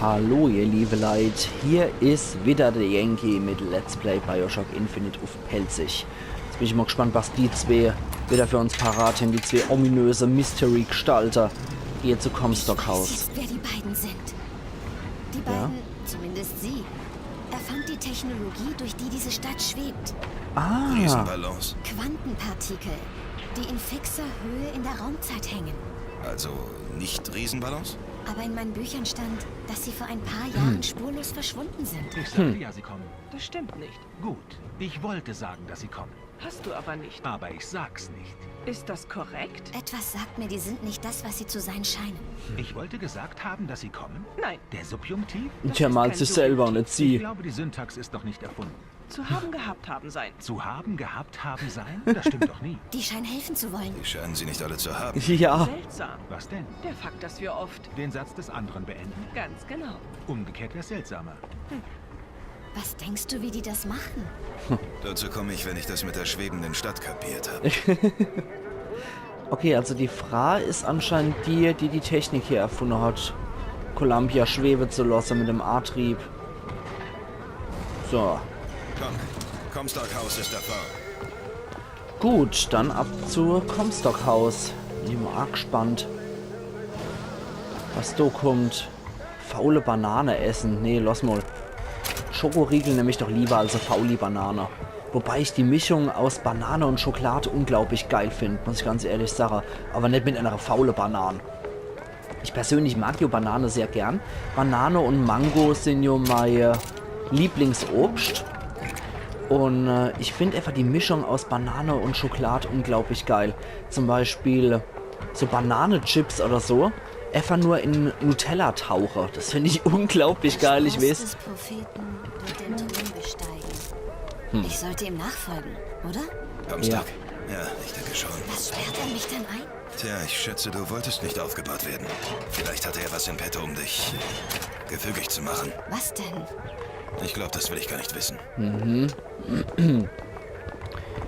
Hallo ihr liebe Leute, hier ist wieder der Yankee mit Let's Play Bioshock Infinite auf Pelzig. Jetzt bin ich mal gespannt, was die zwei wieder für uns parat haben, die zwei ominöse Mystery-Gestalter hier zu Comstock House. Ich weiß jetzt, wer die beiden sind. Die beiden, zumindest sie, erfand die Technologie, durch die diese Stadt schwebt. Ah, Riesenballons. Quantenpartikel, die in fixer Höhe in der Raumzeit hängen. Also nicht Riesenballons? Aber in meinen Büchern stand, dass sie vor ein paar Jahren spurlos verschwunden sind. Ich sagte ja, sie kommen. Das stimmt nicht. Gut, ich wollte sagen, dass sie kommen. Hast du aber nicht. Aber ich sag's nicht. Ist das korrekt? Etwas sagt mir, die sind nicht das, was sie zu sein scheinen. Ich wollte gesagt haben, dass sie kommen? Nein. Der Subjunktiv? der malt sich selber und nicht Ich sie. glaube, die Syntax ist noch nicht erfunden. Zu haben gehabt haben sein. Zu haben, gehabt, haben, sein? Das stimmt doch nie. Die scheinen helfen zu wollen. Die scheinen sie nicht alle zu haben. Ja, Seltsam. Was denn? Der Fakt, dass wir oft... Den Satz des anderen beenden? Ganz genau. Umgekehrt wäre seltsamer. Was denkst du, wie die das machen? Dazu komme ich, wenn ich das mit der schwebenden Stadt kapiert habe. okay, also die Frau ist anscheinend die Technik hier erfunden hat. Columbia schweben zu lassen mit dem A-Trieb. So. Komm, Comstock House ist davor. Gut, dann ab zu Comstock House. Bin ich mal arg gespannt. Was da kommt. Faule Banane essen. Nee, lass mal. Schokoriegel nehme ich doch lieber als eine faule Banane. Wobei ich die Mischung aus Banane und Schokolade unglaublich geil finde, muss ich ganz ehrlich sagen. Aber nicht mit einer faule Banane. Ich persönlich mag ja Banane sehr gern. Banane und Mango sind ja mein Lieblingsobst. Und ich finde einfach die Mischung aus Banane und Schokolade unglaublich geil. Zum Beispiel so Bananenchips oder so. Einfach nur in Nutella tauche. Das finde ich unglaublich geil, ich Trost weiß. des Propheten wird den Thron besteigen. Ich sollte ihm nachfolgen, oder? Comstock? Ja, ich denke schon. Was sperrt er mich denn ein? Tja, ich schätze, du wolltest nicht aufgebaut werden. Vielleicht hatte er was im Petto, um dich gefügig zu machen. Was denn? Ich glaube, das will ich gar nicht wissen.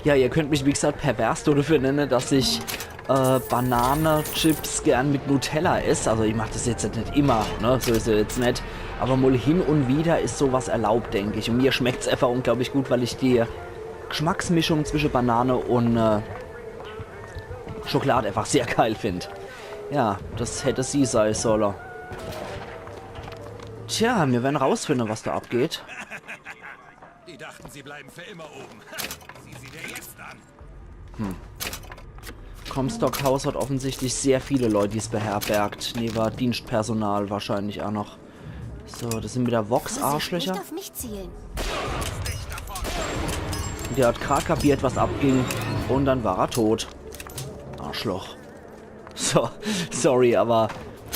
Ja, ihr könnt mich wie gesagt pervers dafür nennen, dass ich Banane-Chips gern mit Nutella esse. Also ich mache das jetzt nicht immer, ne? So ist es jetzt nicht. Aber mal hin und wieder ist sowas erlaubt, denke ich. Und mir schmeckt es einfach unglaublich gut, weil ich die Geschmacksmischung zwischen Banane und Schokolade einfach sehr geil finde. Ja, das hätte sie sein sollen. Tja, wir werden rausfinden, was da abgeht. Die dachten, sie bleiben für immer oben. Sieh sie dir jetzt an. Comstock House hat offensichtlich sehr viele Leute, die es beherbergt. Neben Dienstpersonal wahrscheinlich auch noch. So, das sind wieder Vorsicht, Vox-Arschlöcher. nicht auf mich zielen. Der hat gerade kapiert, was abging. Und dann war er tot. Arschloch. So, sorry, aber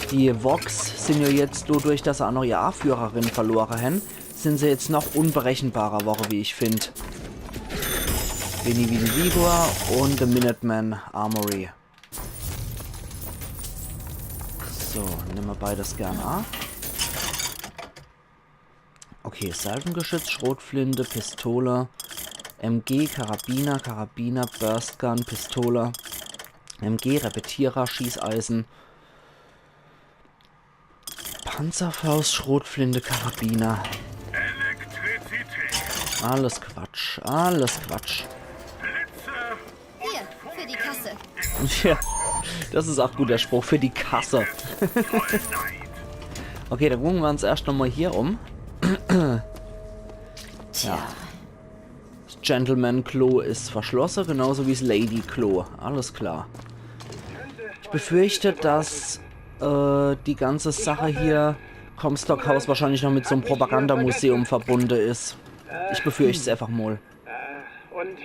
die Vox sind ja jetzt dadurch, dass sie auch noch ihre A-Führerin verloren haben, sind sie jetzt noch unberechenbarer Woche, wie ich finde. Benny Vigor und The Minuteman Armory. So, nehmen wir beides gerne an. Okay, Salvengeschütz, Schrotflinte, Pistole, MG, Karabiner, Burstgun, Pistole, MG, Repetierer, Schießeisen, Panzerfaust, Schrotflinte, Karabiner. Alles Quatsch, alles Quatsch. Hier, für die Kasse. Ja, das ist auch gut, der Spruch für die Kasse. Okay, dann gucken wir uns erst nochmal hier um. Tja, Das Gentleman-Klo ist verschlossen, genauso wie das Lady-Klo. Alles klar. Ich befürchte, dass die ganze Sache hier Comstock House wahrscheinlich noch mit so einem Propagandamuseum verbunden ist. Ich befürchte es einfach mal. Und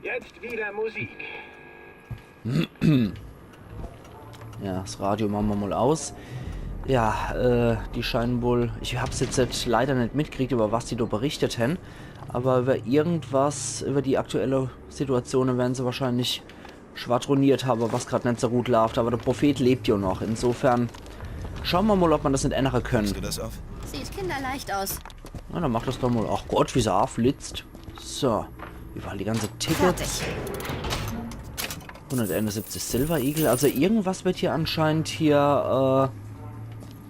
jetzt wieder Musik. Ja, das Radio machen wir mal aus. Ja, die scheinen wohl... Ich habe es jetzt leider nicht mitgekriegt, über was die da berichtet haben. Aber über irgendwas, über die aktuelle Situation werden sie wahrscheinlich schwadroniert haben, was gerade nicht so gut läuft. Aber der Prophet lebt ja noch. Insofern schauen wir mal, ob man das nicht ändern können. Hast du das auf? sieht kinderleicht aus. Na, dann macht das doch mal. Ach Gott, wie sie aufflitzt. So, überall die ganze Tickets. Fertig. 171 Silver Eagle. Also irgendwas wird hier anscheinend hier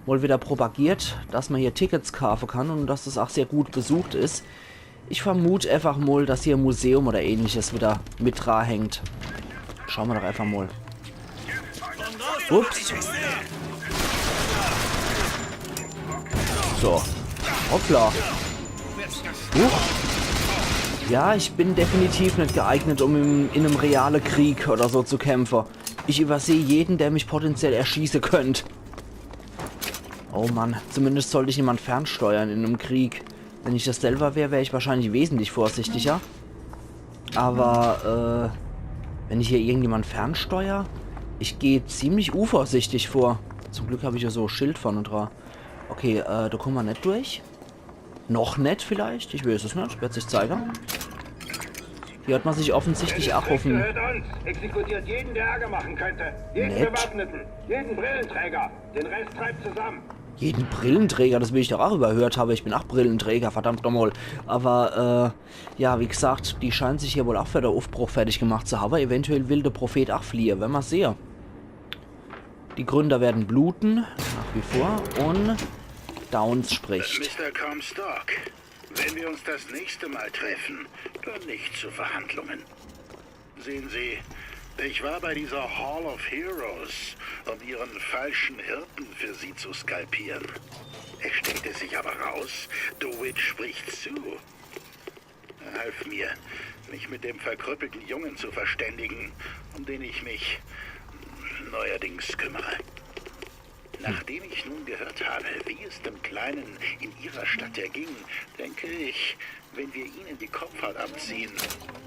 mal wieder propagiert, dass man hier Tickets kaufen kann und dass das auch sehr gut besucht ist. Ich vermute einfach mal, dass hier ein Museum oder ähnliches wieder mit dran hängt. Schauen wir doch einfach mal. Ups. So. Hoppla. Ja, ich bin definitiv nicht geeignet, um in einem realen Krieg oder so zu kämpfen. Ich übersehe jeden, der mich potenziell erschießen könnte. Oh Mann, zumindest sollte ich jemand fernsteuern in einem Krieg. Wenn ich das selber wäre, wäre ich wahrscheinlich wesentlich vorsichtiger. Aber, wenn ich hier irgendjemand fernsteuere, ich gehe ziemlich unvorsichtig vor. Zum Glück habe ich ja so ein Schild vorne dran. Okay, da kommen wir nicht durch. Noch nicht vielleicht? Ich weiß es nicht. Wird sich zeigen. Hier hat man sich offensichtlich auch auf den... Gehört uns. Exekutiert jeden, der Ärger machen könnte. Jeden Nett. Bewaffneten. Jeden Brillenträger. Den Rest treibt zusammen. Jeden Brillenträger, das will ich doch auch überhört habe. Ich bin auch Brillenträger, verdammt nochmal. Aber, ja, wie gesagt, die scheinen sich hier wohl auch für den Aufbruch fertig gemacht zu haben. Eventuell will der Prophet auch fliehen, wenn man sehen. Die Gründer werden bluten, nach wie vor, und Downs spricht. Mr. Comstock, wenn wir uns das nächste Mal treffen, dann nicht zu Verhandlungen. Sehen Sie, ich war bei dieser Hall of Heroes, um Ihren falschen Hirten für Sie zu skalpieren. Es stellte sich aber raus, DeWitt spricht zu. Er half mir, mich mit dem verkrüppelten Jungen zu verständigen, um den ich mich neuerdings kümmere. Nachdem ich nun gehört habe, wie es dem Kleinen in Ihrer Stadt erging, denke ich, wenn wir Ihnen die Kopfhaut abziehen,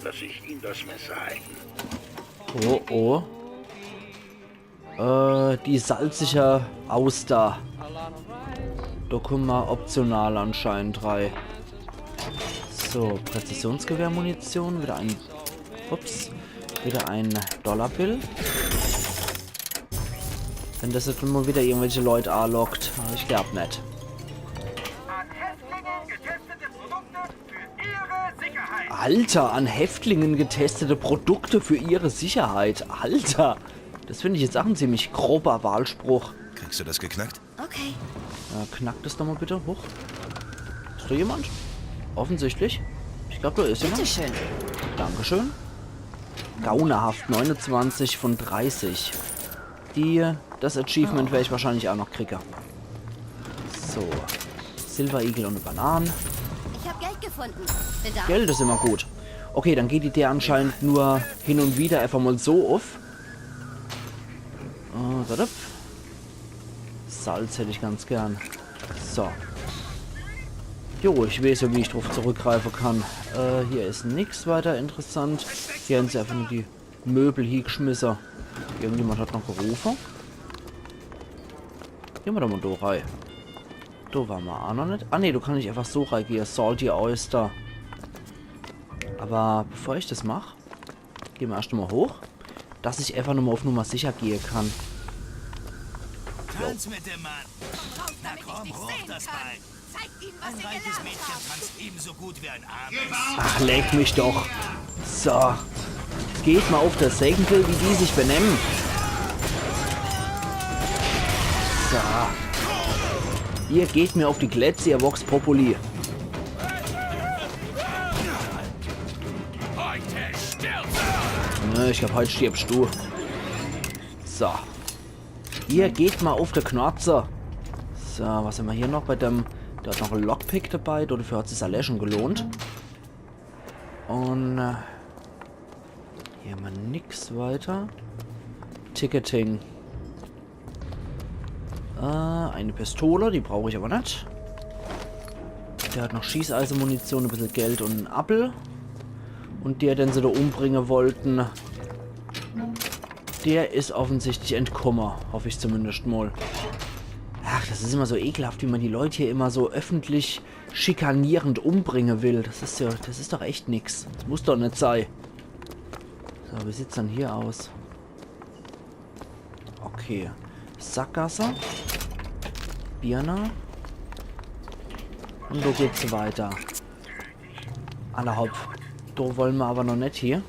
lasse ich Ihnen das Messer halten. Oh, oh. Die salzige Auster. Da kommen wir optional anscheinend 3. So, Präzisionsgewehrmunition, wieder ein... Ups. Wieder ein Dollarbill. Wenn das jetzt mal wieder irgendwelche Leute anlockt. Aber ich glaube nicht. Alter, an Häftlingen getestete Produkte für ihre Sicherheit. Alter, das finde ich jetzt auch ein ziemlich grober Wahlspruch. Kriegst du das geknackt? Okay. Ja, knackt das doch mal bitte hoch. Ist da jemand? Offensichtlich. Ich glaube, da ist jemand. Bitteschön. Dankeschön. Gaunerhaft 29 von 30. Das Achievement werde ich wahrscheinlich auch noch kriegen. So. Silver Eagle und eine Banane. Ich habe Geld gefunden. Bedarf? Geld ist immer gut. Okay, dann geht die der anscheinend nur hin und wieder einfach mal so auf. Salz hätte ich ganz gern. So. Jo, ich weiß ja, wie ich drauf zurückgreifen kann. Hier ist nichts weiter interessant. Hier haben sie einfach nur die Möbel hier geschmissen. Irgendjemand hat noch gerufen. Gehen wir doch mal da rein. Da waren wir auch noch nicht. Ah ne, du kannst nicht einfach so reingehen. Salty Oyster. Aber bevor ich das mache, gehen wir erst mal hoch, dass ich einfach nur mal auf Nummer sicher gehen kann. Tanz mit dem Mann. Na komm, hoch das Bein. Ein reiches Mädchen tanzt ebenso gut wie ein armes. Ach, leck mich doch. So. Geht mal auf das Senkel, wie die sich benennen. So. Ihr geht mir auf die Glätze, ihr Vox Populi. Ne, ich glaube, heute stirbst du. So. Ihr geht mal auf der Knarze. So, was haben wir hier noch bei dem... Der hat noch ein Lockpick dabei. Dafür hat es sich alle schon gelohnt. Und... hier haben wir nix weiter. Ticketing. Eine Pistole, die brauche ich aber nicht. Der hat noch Schießeisenmunition, ein bisschen Geld und einen Appel. Und der, den sie da umbringen wollten, der ist offensichtlich entkommen. Hoffe ich zumindest mal. Ach, das ist immer so ekelhaft, wie man die Leute hier immer so öffentlich schikanierend umbringen will. Das ist doch echt nix. Das muss doch nicht sein. So, wie sieht's dann hier aus? Okay. Sackgasse. Birne. Und so geht's weiter. Allerhaupt. Da wollen wir aber noch nicht hier.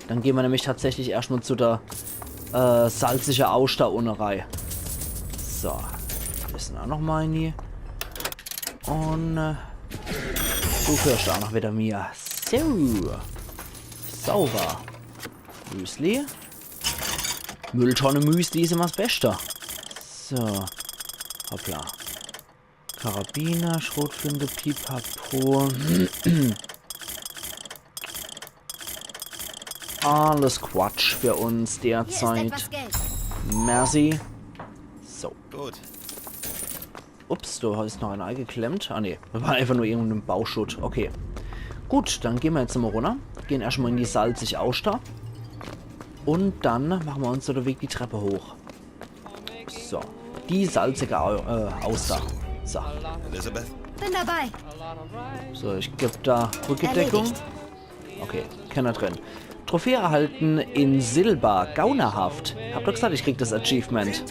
Dann gehen wir nämlich tatsächlich erstmal zu der salzigen Auster-Unerei. So. Das sind auch noch meine. Und du hörst auch noch wieder mir. So. Sauber. Müsli. Mülltonne Müsli ist immer das Beste. So. Hoppla. Karabiner, Schrotflinte, Pipapo. Alles Quatsch für uns derzeit. Merci. So. Gut. Ups, du hast noch ein Ei geklemmt. Ah ne, das war einfach nur irgendein Bauschutt. Okay. Gut, dann gehen wir jetzt mal runter. Gehen erstmal in die salzig Auster. Und dann machen wir uns so den Weg die Treppe hoch. So. Die salzige Auster. So. Elizabeth? Bin dabei. So, ich gebe da Rückendeckung. Okay, keiner drin. Trophäe erhalten in Silber. Gaunerhaft. Hab doch gesagt, ich krieg das Achievement.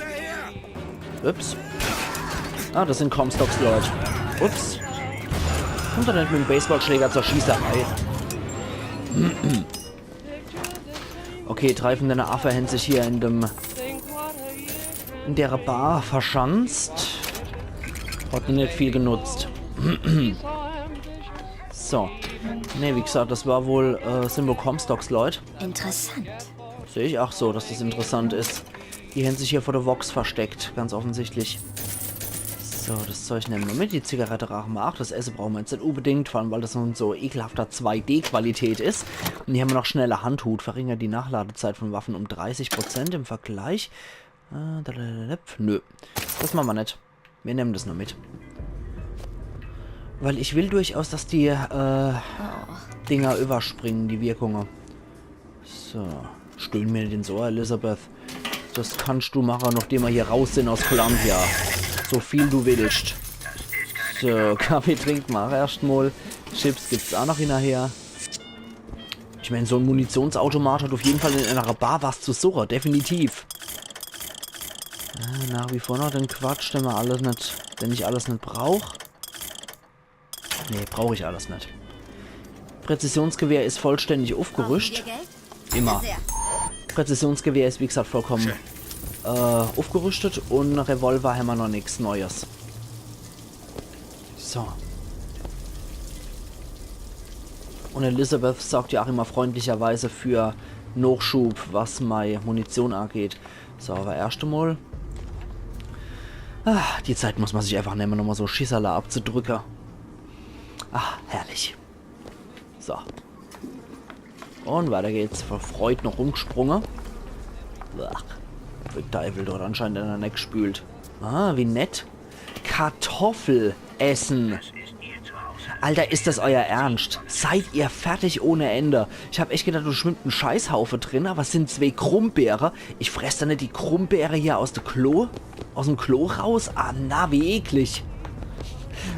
Ups. Ah, das sind Comstocks, Leute. Ups. Kommt doch nicht mit dem Baseballschläger zur Schießerei. Okay, treifende Affe hängt sich hier in der Bar verschanzt. Hat nicht viel genutzt. So. Ne, wie gesagt, das war wohl Symbol Comstocks, Leute. Interessant. Sehe ich auch so, dass das interessant ist. Die haben sich hier vor der Vox versteckt, ganz offensichtlich. So, das Zeug nehmen wir mit. Die Zigarette rauchen wir auch. Das Essen brauchen wir jetzt nicht unbedingt, vor allem weil das so ekelhafter 2D-Qualität ist. Und hier haben wir noch schneller Handhut. Verringert die Nachladezeit von Waffen um 30% im Vergleich. Nö, das machen wir nicht. Wir nehmen das nur mit. Weil ich will durchaus, dass die Dinger überspringen, die Wirkungen. So, stöhn mir nicht ins Ohr, Elizabeth. Das kannst du machen, nachdem wir hier raus sind aus Columbia. So viel du willst. So, Kaffee trinken wir erstmal. Chips gibt's auch noch hinterher. Ich meine, so ein Munitionsautomat hat auf jeden Fall in einer Bar was zu suchen, definitiv. Nach wie vor noch den Quatsch, den ich alles nicht brauche. Nee, brauche ich alles nicht. Präzisionsgewehr ist vollständig aufgerüstet. Immer. Präzisionsgewehr ist wie gesagt vollkommen aufgerüstet und Revolver haben wir noch nichts Neues. So. Und Elizabeth sorgt ja auch immer freundlicherweise für Nachschub, was meine Munition angeht. So, aber erst einmal. Die Zeit muss man sich einfach nehmen, nochmal so Schießerla abzudrücken. Herrlich. So. Und weiter geht's. Verfreut noch rumgesprungen. Teufel dort anscheinend in der Neck spült. Wie nett. Kartoffel essen. Alter, ist das euer Ernst? Seid ihr fertig ohne Ende? Ich habe echt gedacht, du schwimmt ein Scheißhaufe drin, aber es sind 2 Krummbeere. Ich fresse da nicht die Krummbeere hier aus dem Klo raus? Na, wie eklig.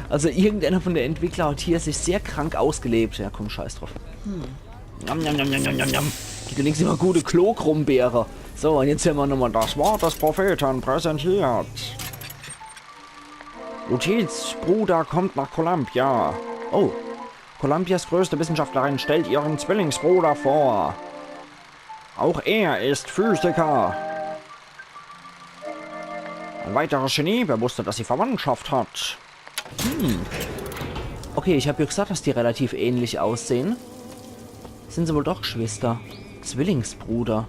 Also irgendeiner von der Entwickler hat hier sich sehr krank ausgelebt. Ja, komm, scheiß drauf. Du denkst immer gute Klo-Krummbeere. So, und jetzt hören wir nochmal das Wort des Propheten präsentiert. Notiz, Bruder kommt nach Columbia. Oh, Columbias größte Wissenschaftlerin stellt ihren Zwillingsbruder vor. Auch er ist Physiker. Ein weiteres Genie, wer wusste, dass sie Verwandtschaft hat. Okay, ich habe ja gesagt, dass die relativ ähnlich aussehen. Sind sie wohl doch Geschwister? Zwillingsbruder.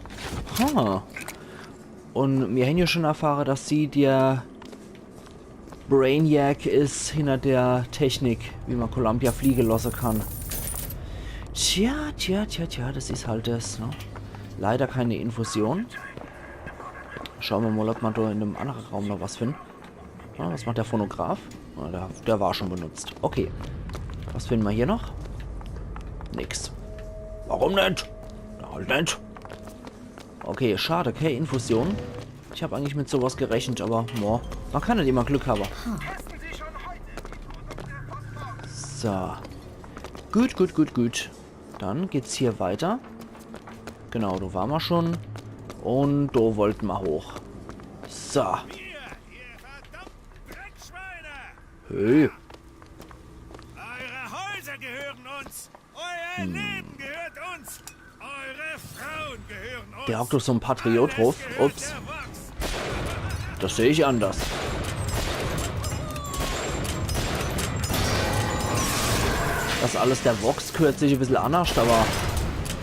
Und wir haben ja schon erfahren, dass sie der Brainiac ist hinter der Technik, wie man Columbia fliegen lassen kann. Tja, das ist halt das, ne? Leider keine Infusion. Schauen wir mal, ob man da in einem anderen Raum noch was finden. Was macht der Phonograph? Der war schon benutzt. Okay. Was finden wir hier noch? Nix. Warum nicht? Halt nicht. Okay, schade, keine Infusion. Ich habe eigentlich mit sowas gerechnet, aber boah, man kann nicht immer Glück haben. So. Gut. Dann geht's hier weiter. Genau, da waren wir schon. Und da wollten wir hoch. So. Hey. Eure Häuser gehören uns. Euer Leben gehört uns. Eure Frauen gehören uns. Der hockt doch so ein Patriot drauf. Ups. das sehe ich anders. Das alles, der Vox gehört sich ein bisschen anders, aber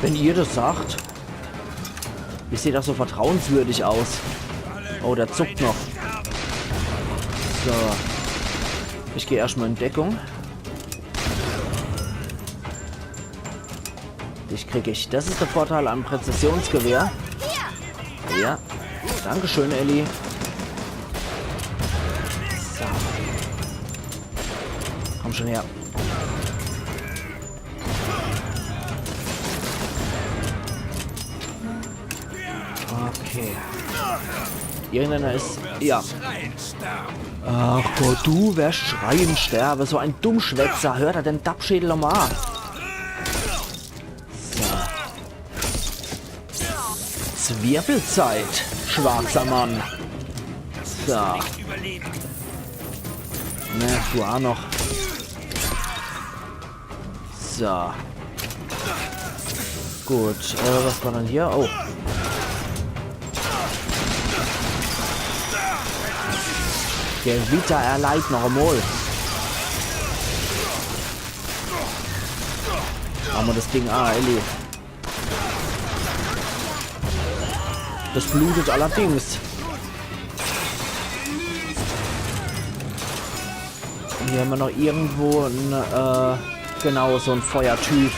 wenn ihr das sagt, ich sehe das so vertrauenswürdig aus. Oh, der zuckt noch. So. Ich gehe erstmal in Deckung. Dich kriege ich. Das ist der Vorteil am Präzisionsgewehr. Ja. Dankeschön, Ellie. So. Komm schon her. Okay. Irgendeiner ist... Ja. Ach Gott, du wirst schreien sterben. So ein Dummschwätzer. Hört er den Dappschädel nochmal? So. Zwirbelzeit, schwarzer Mann. So. Ne, du auch noch. So. Gut, was war dann hier? Oh. Gewitter erleidet noch einmal. Haben wir das Ding Ellie. Das blutet allerdings. Und hier haben wir noch irgendwo ein, genau, so ein Feuertyp.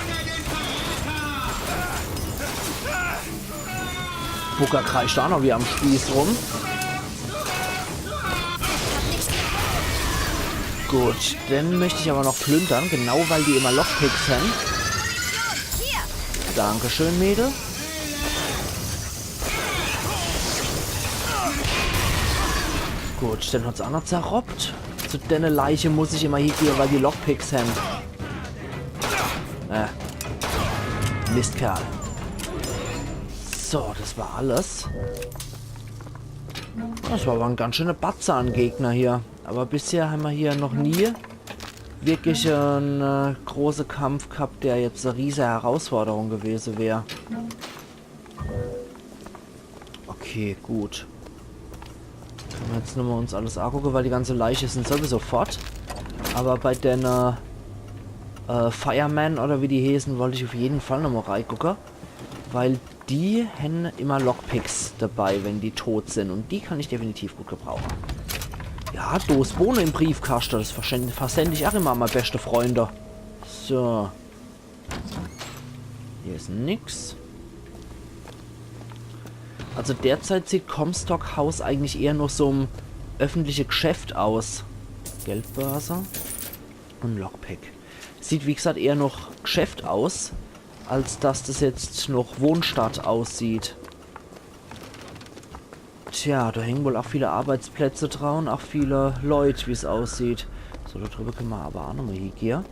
Booker kreischt auch noch wie am Spieß rum. Gut, dann möchte ich aber noch plündern, genau weil die immer Lockpicks haben. Dankeschön, Mädel. Gut, dann hat es auch noch zerrobbt. Zu deiner Leiche muss ich immer hier gehen, weil die Lockpicks haben. Mistkerl. So, das war alles. Das war aber ein ganz schöner Batzer an Gegner hier. Aber bisher haben wir hier noch nie wirklich einen großen Kampf gehabt, der jetzt eine riesige Herausforderung gewesen wäre. Okay, gut. Können wir jetzt nochmal uns alles angucken, weil die ganze Leiche sind sowieso fort. Aber bei den Fireman oder wie die hießen, wollte ich auf jeden Fall nochmal reingucken. Weil die haben immer Lockpicks dabei, wenn die tot sind. Und die kann ich definitiv gut gebrauchen. Ja, Dosbohne im Briefkasten. Das versende ich auch immer an meine beste Freunde. So. Hier ist nix. Also derzeit sieht Comstock House eigentlich eher noch so ein öffentliches Geschäft aus. Geldbörse und Lockpick. Sieht wie gesagt eher noch Geschäft aus, als dass das jetzt noch Wohnstadt aussieht. Tja, da hängen wohl auch viele Arbeitsplätze dran, auch viele Leute, wie es aussieht. So, darüber können wir aber auch nochmal hier gehen.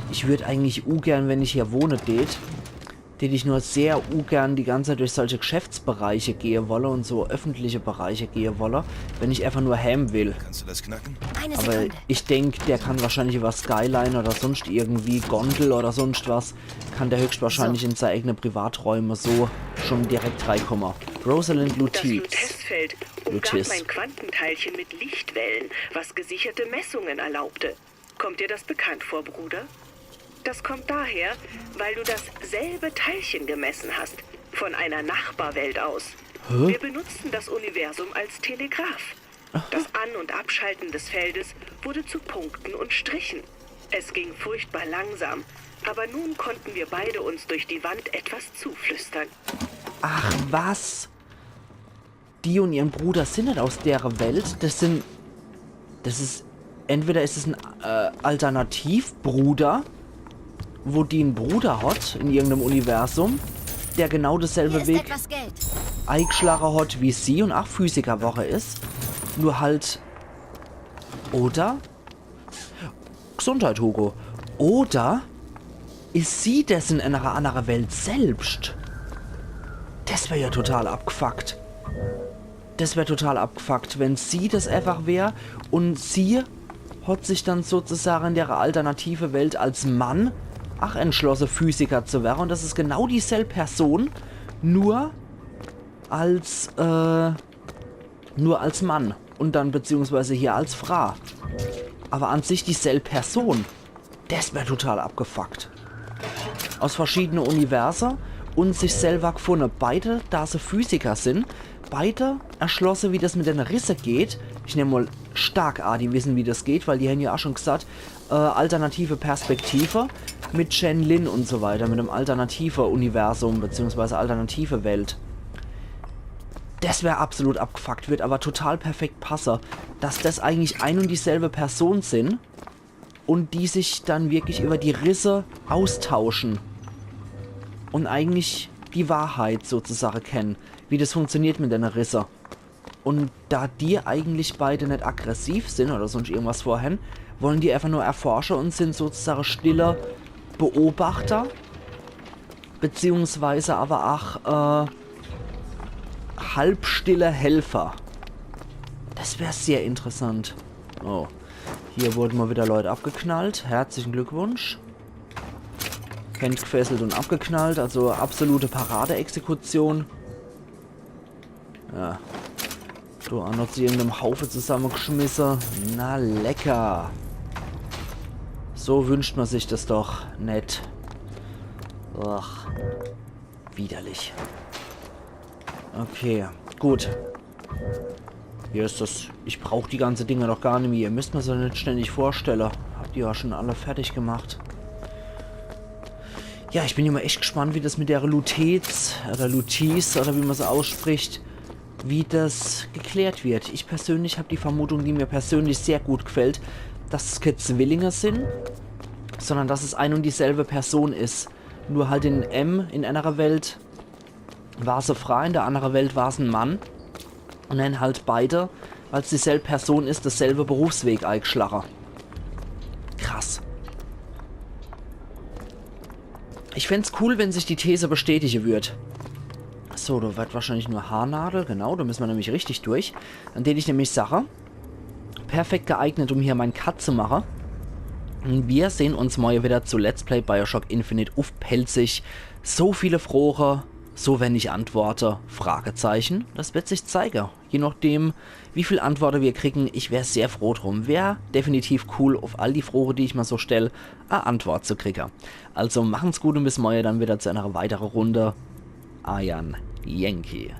Ich würde eigentlich ungern, wenn ich hier wohne, den ich nur sehr ungern die ganze Zeit durch solche Geschäftsbereiche gehen wolle und so öffentliche Bereiche gehen wolle, wenn ich einfach nur ham will. Kannst du das knacken? Aber ich denke, der kann wahrscheinlich über Skyline oder sonst irgendwie Gondel oder sonst was, kann der höchstwahrscheinlich in seine eigenen Privaträume so schon direkt reinkommen. Rosalind Lutiz. Das Testfeld umgab mein Quantenteilchen mit Lichtwellen, was gesicherte Messungen erlaubte. Kommt dir das bekannt vor, Bruder? Das kommt daher, weil du dasselbe Teilchen gemessen hast, von einer Nachbarwelt aus. Hä? Wir benutzten das Universum als Telegraph. Das An- und Abschalten des Feldes wurde zu Punkten und Strichen. Es ging furchtbar langsam, aber nun konnten wir beide uns durch die Wand etwas zuflüstern. Ach was? Die und ihren Bruder sind nicht aus der Welt. Entweder ist es ein Alternativbruder, wo die einen Bruder hat in irgendeinem Universum, der genau dasselbe Weg eingeschlagen hat wie sie und auch Physikerwoche ist. Nur halt... Oder? Gesundheit, Hugo. Oder ist sie dessen in einer anderen Welt selbst? Das wäre ja total abgefuckt. Das wäre total abgefuckt, wenn sie das einfach wäre und sie hat sich dann sozusagen in der alternative Welt als Mann entschlossen, Physiker zu werden. Und das ist genau dieselbe Person, nur als, nur als Mann. Und dann beziehungsweise hier als Frau. Aber an sich dieselbe Person. Das wäre total abgefuckt. Aus verschiedenen Universen und sich selber gefunden. Beide, da sie Physiker sind, beide erschlossen, wie das mit den Rissen geht. Ich nehme mal stark an, die wissen, wie das geht, weil die haben ja auch schon gesagt, alternative Perspektive mit Chen Lin und so weiter, mit einem alternativen Universum, beziehungsweise alternative Welt. Das wäre absolut abgefuckt, wird aber total perfekt passen, dass das eigentlich ein und dieselbe Person sind und die sich dann wirklich über die Risse austauschen und eigentlich die Wahrheit sozusagen kennen, wie das funktioniert mit den Risse. Und da die eigentlich beide nicht aggressiv sind oder sonst irgendwas vorhin, wollen die einfach nur erforschen und sind sozusagen stiller Beobachter, beziehungsweise aber auch halbstille Helfer. Das wäre sehr interessant. Oh, hier wurden mal wieder Leute abgeknallt. Herzlichen Glückwunsch. Hände gefesselt und abgeknallt, also absolute Paradeexekution. Ja. Du auch noch zu irgendeinem Haufen zusammengeschmissen. Na lecker. So wünscht man sich das doch. Nett. Ach. Widerlich. Okay, gut. Hier ist das. Ich brauche die ganzen Dinge doch gar nicht mehr. Ihr müsst mir so nicht ständig vorstellen. Habt ihr ja schon alle fertig gemacht. Ja, ich bin immer echt gespannt, wie das mit der Lutez oder Lutis oder wie man sie ausspricht, wie das geklärt wird. Ich persönlich habe die Vermutung, die mir persönlich sehr gut gefällt, dass es keine Zwillinge sind, sondern dass es ein und dieselbe Person ist. Nur halt in M, in einer Welt, war sie Frau, in der anderen Welt war es ein Mann. Und dann halt beide, weil es dieselbe Person ist, dasselbe Berufsweg eingeschlagen. Krass. Ich fände es cool, wenn sich die These bestätigen würde. So, da wird wahrscheinlich nur Haarnadel, genau, da müssen wir nämlich richtig durch. An den ich nämlich sage, perfekt geeignet, um hier meinen Cut zu machen. Und wir sehen uns morgen wieder zu Let's Play Bioshock Infinite auf Pelzig. So viele Frohe, so wenig Antworten, Fragezeichen. Das wird sich zeigen. Je nachdem, wie viele Antworten wir kriegen, ich wäre sehr froh drum. Wäre definitiv cool, auf all die Frohe, die ich mal so stelle, eine Antwort zu kriegen. Also machen's gut und bis morgen dann wieder zu einer weiteren Runde. Ayan Yankee.